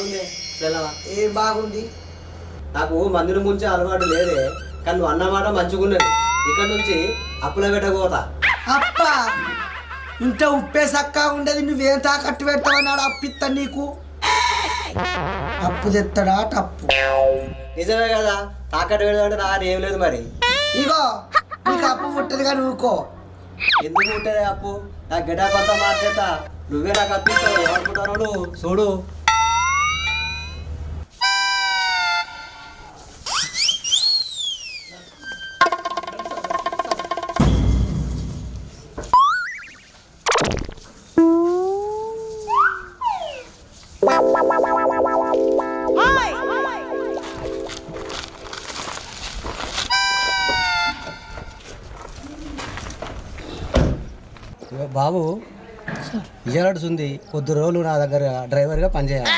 బాగుంది పిల్లవా? ఏం బాగుంది? నాకు మందుని ముంచే అలవాటు లేదే, కానీ నువ్వు అన్నమాట మంచిగున్నది. ఇక్కడ నుంచి అప్పుల పెట్టకపోతా. అప్ప ఇంత ఉప్పే సక్కా ఉండేది, నువ్వేం తాకట్టు పెడతావన్నాడు అప్పిస్తా నీకు. అప్పు తెస్తాడా తప్పు. నిజమే కదా, తాకట్టు పెడదామంటే నా ఏం లేదు మరి. ఇగో నీకు అప్పు పుట్టదు కానీ ఊకో. ఎందుకు ఉంటే అప్పు? నా గడ్డ కొంత మార్చేత నువ్వే నాకు అప్పిస్తావు అనుకుంటాను. చూడు బాబు, ఇయ్యాల్సింది కొద్ది రోజులు నా దగ్గర డ్రైవర్గా పనిచేయాలి.